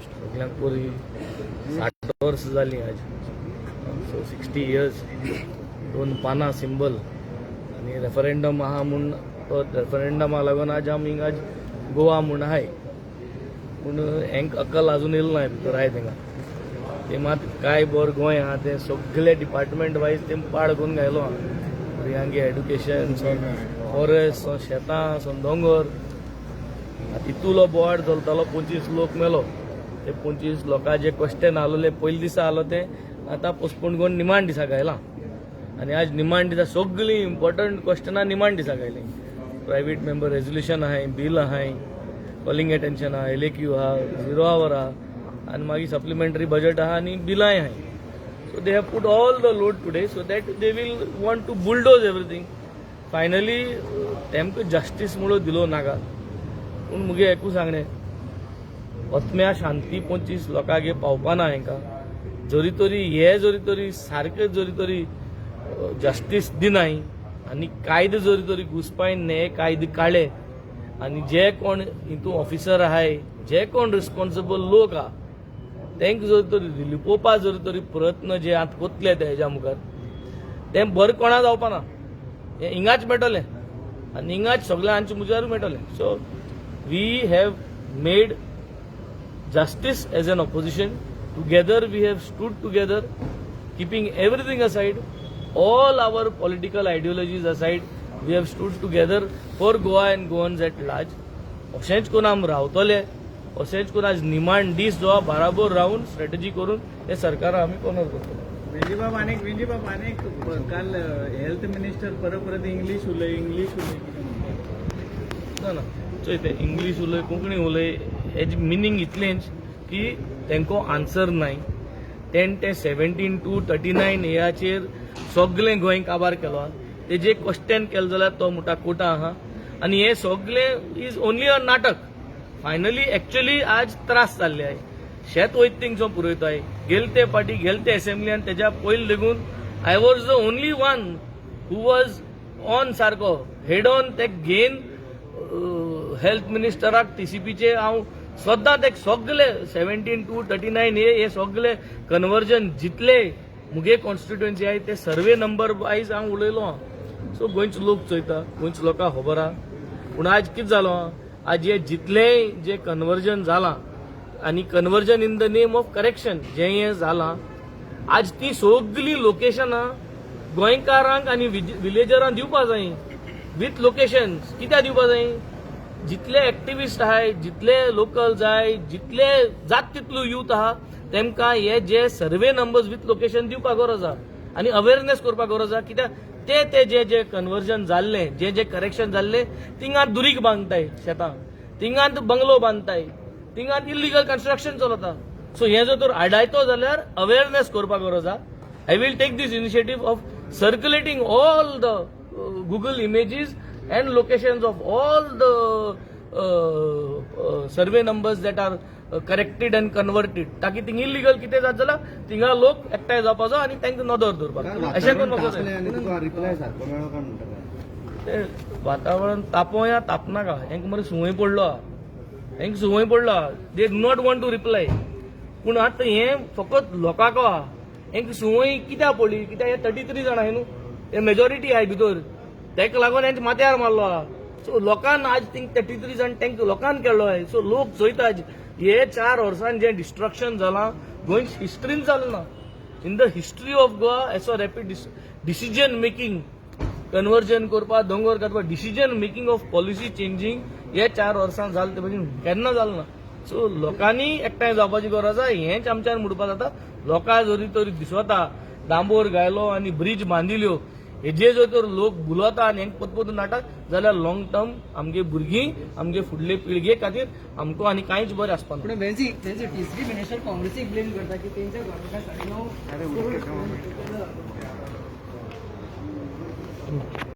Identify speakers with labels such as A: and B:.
A: सगळ्यांक पोरी 60 वर्स जाली आज. सो 60 इयर्स 2 पानां सिंबल आणि रेफरंडम आहा म्हूण तो रेफरंडमाक लागून आज आमी हिंगा आज गोवा म्हूण आहाय. पूण हेंक अक्कल अजून येयलो ना भितर आहाय थिंगा. ते मात काय बर गोंय आहा ते सगळे डिपार्टमेंट वायज ते पाड करून घायलो आहा. भुरग्यांगे एड्युकेशन फॉरेस्ट शेतां दोंगर. इतुलो बोवाड चलतालो 25 लोक मेलो. ते 25 लोकां जे क्वेश्चन आसलोले पयले दिसा आलो ते आतां पोस्टपोन करून निमाण दिसा घायला. आनी आज निमाण दिसा सगळीं इम्पॉर्टंट क्वेश्चनां निमाण दिसा घायली. प्रायवेट मेंबर रेजोल्युशन आहाय, बील आहाय, कॉलिंग एटेन्शन आहा, LAQ आहा, 0 आवर आहा आनी मागीर सप्लिमेंटरी बजट आहा आनी बिलांय आहाय. So they have put all the load today so that they will want to bulldoze everything. Finally, तेमकां जस्टीस म्हणून दिलो नाका. पूण मुगे एकू सांगणे ओतम्या शांती 25 लोकांगे पावपाना हेंकां. जरी तरी सारके जरी तरी जस्टीस दिनाय आनी कायदे जरी तरी घुसपायन हे कायदे काडले आनी जे कोण हितू ऑफिसर आहाय, जे कोण रिस्पॉन्सिबल लोक आहा तेंक जर तरी लिपोवपा जर तरी प्रयत्न जे आतां कोतले ते हेज्या मुखार ते बरें कोणा जावपाना. हे हिंगाच मेळटले आनी हिंगाच सगळ्या हांचे मुजारूय मेळटले. So we have made justice as an opposition. Together we have stood together keeping everything aside, all our political ideologies aside. We have stood together for Goa and Goans at large. अशेंच करून आमी रावतले. अशेंच करून आज निमाण दीस जो बराबर रावन स्ट्रॅटेजी करून हे सरकार आमी कॉनर करतले.
B: वेंजीबाब अनेक काल हेल्थ मिनिस्टर परत इंग्लीश उलय
A: ना चोय ते इंग्लीश उलय कोंकणी उलय हेजी मिनींग इतलेंच की तेंको आन्सर नाय. ते 17 to 39 एजाचेर सगळें गोंय काबार केलो. तेजे क्वेश्चन केलो जाल्यार तो मुठा कोटा आहा आनी हे सगळें इज ओन्ली अ नाटक. फायनली एक्चुअली आज त्रास जाल्ले आहे. शेत वयता थिंगसो पुरयताय. गेलते पाटी गेलते असेंब्लीन तेज्या पयलीं lagoon I was the only one who was on सारको हेड ऑन ते घेन हेल्थ मिनिस्टराक TCPचे हांव सद्दां ते सगळे 17 to 39 हे सगळे कन्वर्जन जितले मुगे कॉन्स्टिट्युएन्सी आहाय ते सर्वे नंबर वायज हांव उलयलो हां. सो गोंयचे लोक चोयता, गोंयचे लोकांक खबर आहा. पूण आज कितें जालो आज हे जितले जे कन्वर्जन जाला आनी conversion in the name of correction जे हे जाला आज ती सगळी लोकेशनां गोंयकारांक आनी विलेजरांक दिवपा जाय विथ लोकेशन. कित्याक दिवपा जाय? जितले एक्टिविस्ट आहाय, जितले लोकल जाय, जितले जात तितलो यूथ आहा तेमकां हे जे सर्वे नंबर्स विथ लोकेशन दिवपाक गरज आहा आनी अवेरनेस करपाक गरज आहा. कित्याक ते जे कन्वर्जन जाल्ले जे करेक्शन जाल्ले थिंगात दुरीग बांदताय शेतां, थिंगात बंगलो बांदताय, थिंगात इल्लिगल कन्स्ट्रक्शन चलता. सो हे जर तर आडायतो जाल्यार अवेरनेस करपाक गरज आहा. I will take this initiative of circulating all the Google images and locations of all the survey numbers that are corrected and converted. ताकि थिंग इल्लिगल कितें जात जाल्यार थिंगा लोक एकठांय जावपाचो आनी तांकां नदर दवरपाक. अशें करून ते वातावरण तापो या तापनाका हेंक मरे सुंवय पडलो. हेंक सुंवय पडलो. They do not want to reply. पूण आतां हें फकत लोकांक आहा. हेंक सुंवय कित्याक पडली? कित्याक हे 33 जाण आहाय न्हू. हे मेजॉरिटी आहाय भितर. तेका लागून हेंच्या माथ्यार मारलो आहा. सो लोकांन आज थिंग 33 जाण तेंका लोकांन केलो आहाय. सो लोक चोयता हे 4 वर्सांन जे डिस्ट्रक्शन जालां गोंय हिस्ट्रीन जालें ना. In the history of Goa एसो रॅपीड डिसिजन मेकिंग कन्वर्जन करपाक दोंगर काडपाक decision making of policy changing हे 4 वर्सां जालें ते भाशेन केन्ना जालें ना. सो लोकांनी एकठांय जावपाची गरज आहा. हेंच आमच्यान म्हणपाक जाता. लोकां जरी तरी दिसता डांबोर घायलो आनी ब्रिज बांदिल्यो हेजे जर तर लोक बुलता आनी हेंक पतपत नाटक जाल्यार लॉंग टर्म आमगे भुरगीं आमगे फुडले पिळगे खातीर आमकां आनी कांयच बरें आसपाना.
C: पूण तिसरी मिनिस्टर काँग्रेसीक ब्लेम करता की तेंच्या गव्हर्नमेंटान